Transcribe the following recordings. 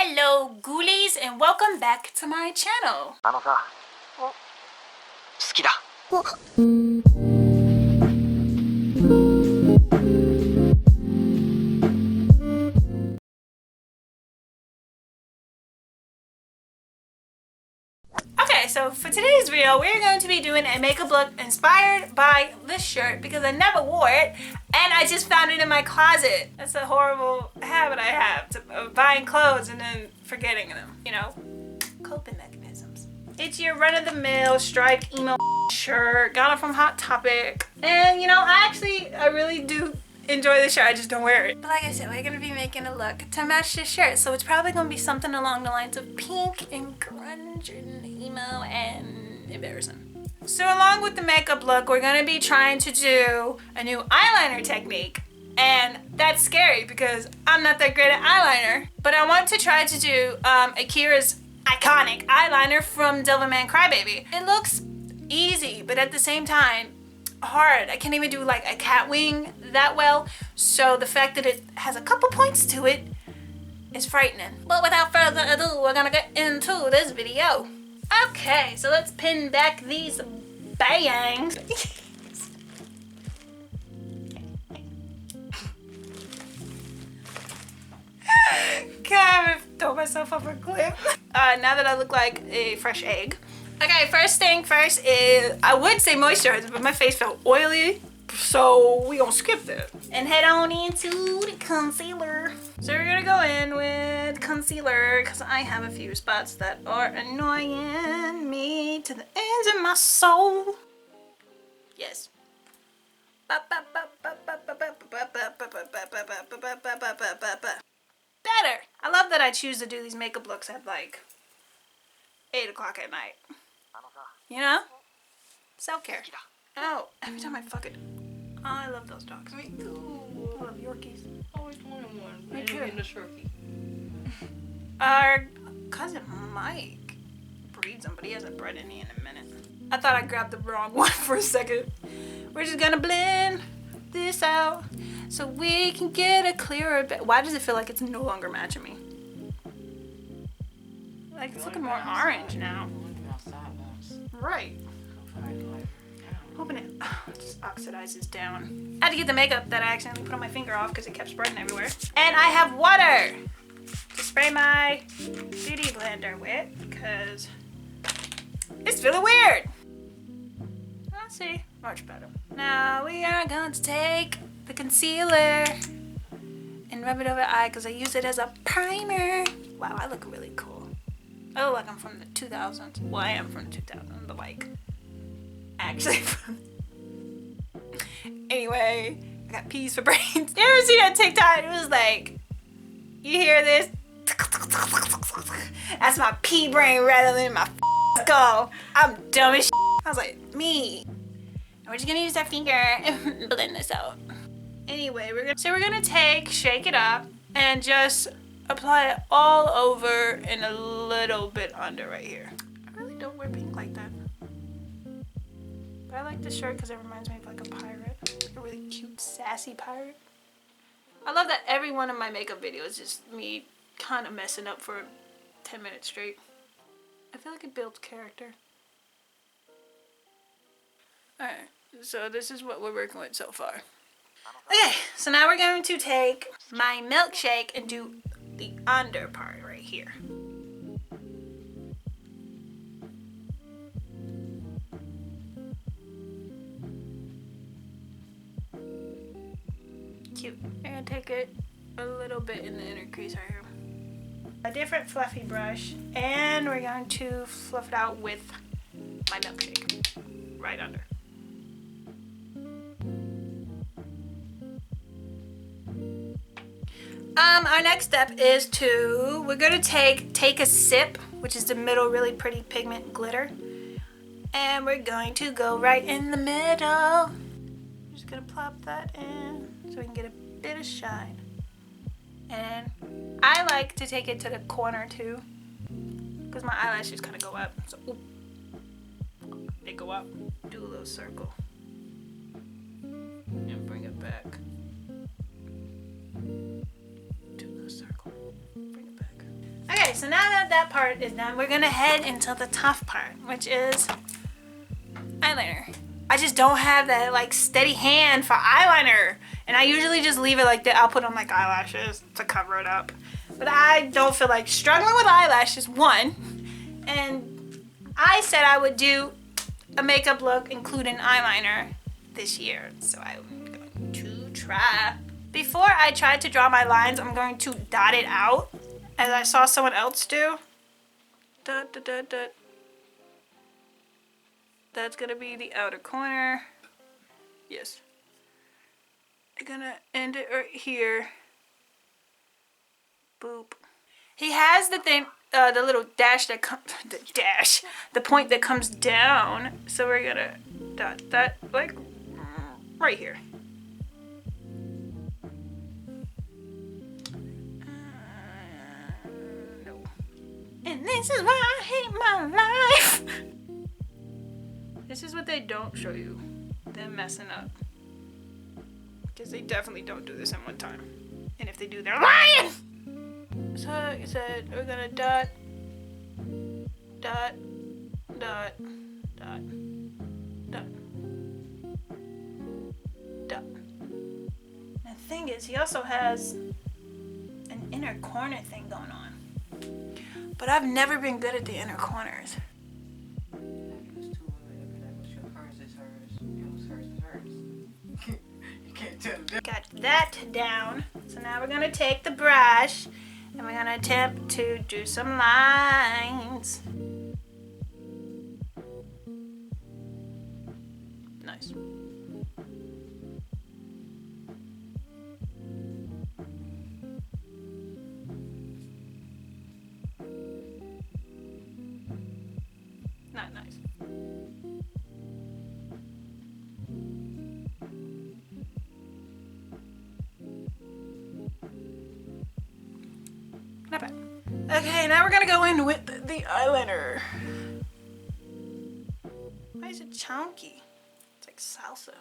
Hello ghoulies and welcome back to my channel. さ、好きだ。 Okay, so for today's video, we're going to be doing a makeup look inspired by this shirt because I never wore it and I just found it in my closet. That's a horrible habit I have of buying clothes and then forgetting them, you know? Coping mechanisms. It's your run-of-the-mill striped emo shirt. Got it from Hot Topic. And you know, I really do enjoy the shirt, I just don't wear it. But like I said, we're gonna be making a look to match this shirt, so it's probably gonna be something along the lines of pink and grunge and emo and embarrassing. So along with the makeup look, we're gonna be trying to do a new eyeliner technique, and that's scary because I'm not that great at eyeliner, but I want to try to do Akira's iconic eyeliner from Devilman Crybaby. It looks easy, but at the same time hard. I can't even do like a cat wing that well, so the fact that it has a couple points to it is frightening. But without further ado, we're gonna get into this video. Okay, so let's pin back these bangs. God, I'm gonna throw myself off a cliff. Now that I look like a fresh egg. Okay, first thing first is, I would say moisturizer, but my face felt oily, so we gonna skip that. And head on into the concealer. So we're gonna go in with concealer, because I have a few spots that are annoying me to the ends of my soul. Yes. Better. I love that I choose to do these makeup looks at like 8 o'clock at night. You know? Self-care. Oh, every time I fuck it. Oh, I love those dogs. Me too. I love Yorkies. Always wanted one. Me too. In a Sharpie. Our cousin Mike breeds them, but he hasn't bred any in a minute. I thought I grabbed the wrong one for a second. We're just gonna blend this out so we can get a clearer bit. Why does it feel like it's no longer matching me? Like it's looking more orange now. Right. Hoping it just oxidizes down. I had to get the makeup that I accidentally put on my finger off because it kept spreading everywhere. And I have water to spray my beauty blender with because it's feeling weird. Let's see. Much better. Now we are going to take the concealer and rub it over the eye because I use it as a primer. Wow, I look really cool. I look like I'm from the 2000s. Well, I am from the 2000s, but like, actually from... Anyway, I got peas for brains. You ever see that TikTok? It was like, you hear this? That's my pea brain rattling in my skull. I'm dumb as shit. I was like, me. And we're just gonna use our finger and blend this out. Anyway, we're gonna shake it up, and just apply it all over and a little bit under right here. I really don't wear pink like that. But I like this shirt because it reminds me of like a pirate. Like a really cute, sassy pirate. I love that every one of my makeup videos is just me kind of messing up for 10 minutes straight. I feel like it builds character. Alright, so this is what we're working with so far. Okay, so now we're going to take my milkshake and do the under part right here. Cute. I'm gonna take it a little bit in the inner crease right here. A different fluffy brush, and we're going to fluff it out with my milkshake right under. Our next step is we're gonna take a sip, which is the middle really pretty pigment glitter, and we're going to go right in the middle. I'm just gonna plop that in so we can get a bit of shine. And I like to take it to the corner too, because my eyelashes kind of go up. So they go up. Do a little circle and bring it back. Circle. Bring it back. so now that that part is done, we're gonna head into the tough part, which is eyeliner. I just don't have that like steady hand for eyeliner, and I usually just leave it like that. I'll put on like eyelashes to cover it up, but I don't feel like struggling with eyelashes, one, and I said I would do a makeup look including eyeliner this year, so I'm going to try. Before I try to draw my lines, I'm going to dot it out as I saw someone else do. Dot, dot, dot, dot. That's gonna be the outer corner. Yes. I'm gonna end it right here. Boop. He has the thing, the little dash that comes, the point that comes down. So we're gonna dot that like right here. No. And this is why I hate my life. This is what they don't show you. Them messing up. Because they definitely don't do this in one time. And if they do, they're lying! So, like I said, we're gonna dot, dot, dot, dot, dot, dot. The thing is, he also has an inner corner thing going on. But I've never been good at the inner corners. Got that down. So now we're gonna take the brush and we're gonna attempt to do some lines. Nice. Not nice. Not bad. Okay, now we're gonna go in with the eyeliner. Why is it chunky? It's like salsa.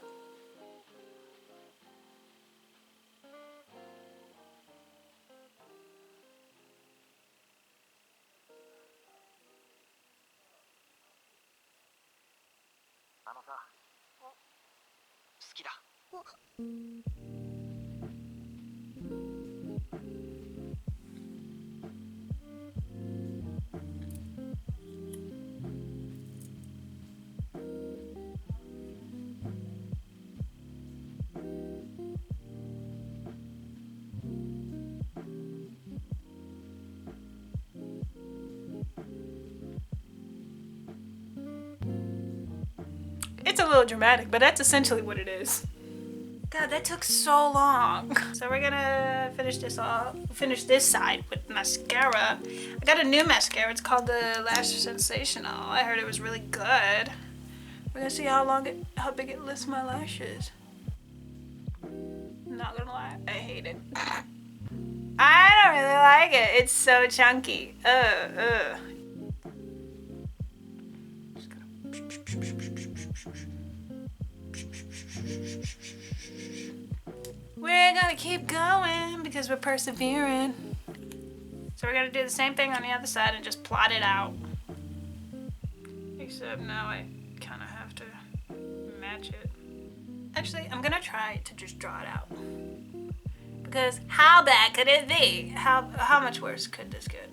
It's a little dramatic, but that's essentially what it is. God, that took so long. So we're gonna finish this off. Finish this side with mascara. I got a new mascara. It's called the Lash Sensational. I heard it was really good. We're gonna see how big it lifts my lashes. Not gonna lie, I hate it. I don't really like it. It's so chunky. We're gonna keep going because we're persevering. So we're gonna do the same thing on the other side and just plot it out. Except now I kind of have to match it. Actually, I'm gonna try to just draw it out. Because how bad could it be? How much worse could this get?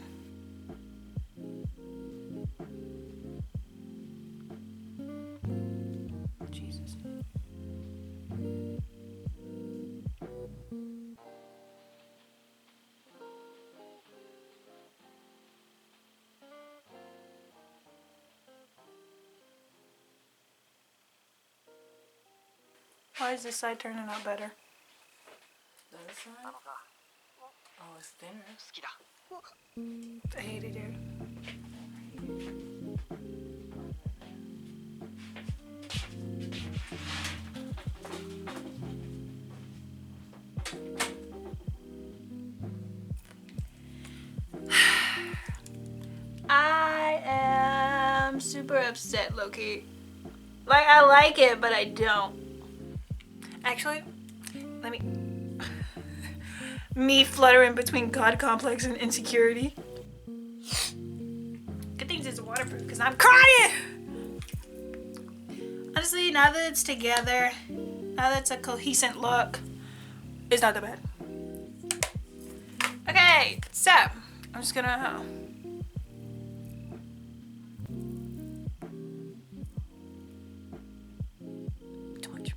Jesus. Why is this side turning out better? The other side? Oh, it's thinner. I hate it here. I am super upset, Loki. Like, I like it, but I don't. Actually, let me... Me fluttering between God complex and insecurity. waterproof because I'm crying. Honestly, now that it's together, now that it's a cohesive look, it's not that bad. Okay, so I'm just gonna too much.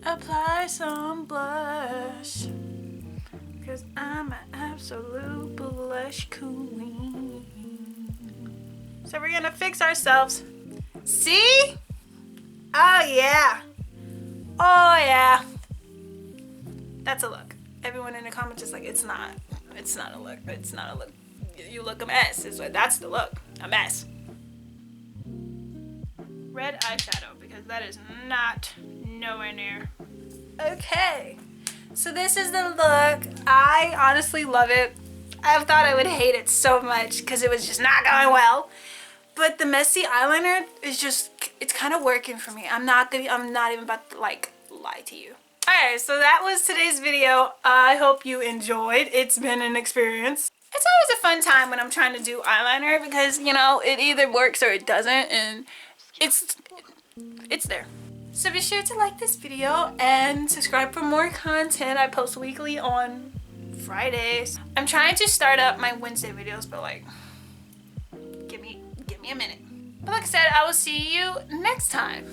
Apply some blush because I'm an absolute blush queen. So we're gonna fix ourselves. See? Oh yeah. Oh yeah. That's a look. Everyone in the comments is like, it's not a look. It's not a look. You look a mess. That's the look. A mess. Red eyeshadow because that is not nowhere near. Okay. So this is the look. I honestly love it. I thought I would hate it so much because it was just not going well. But the messy eyeliner is just, it's kind of working for me. I'm not even about to like lie to you. Alright, so that was today's video. I hope you enjoyed. It's been an experience. It's always a fun time when I'm trying to do eyeliner because, you know, it either works or it doesn't, and it's there. So be sure to like this video and subscribe for more content. I post weekly on Fridays. I'm trying to start up my Wednesday videos, but like, give me a minute. But like I said, I will see you next time.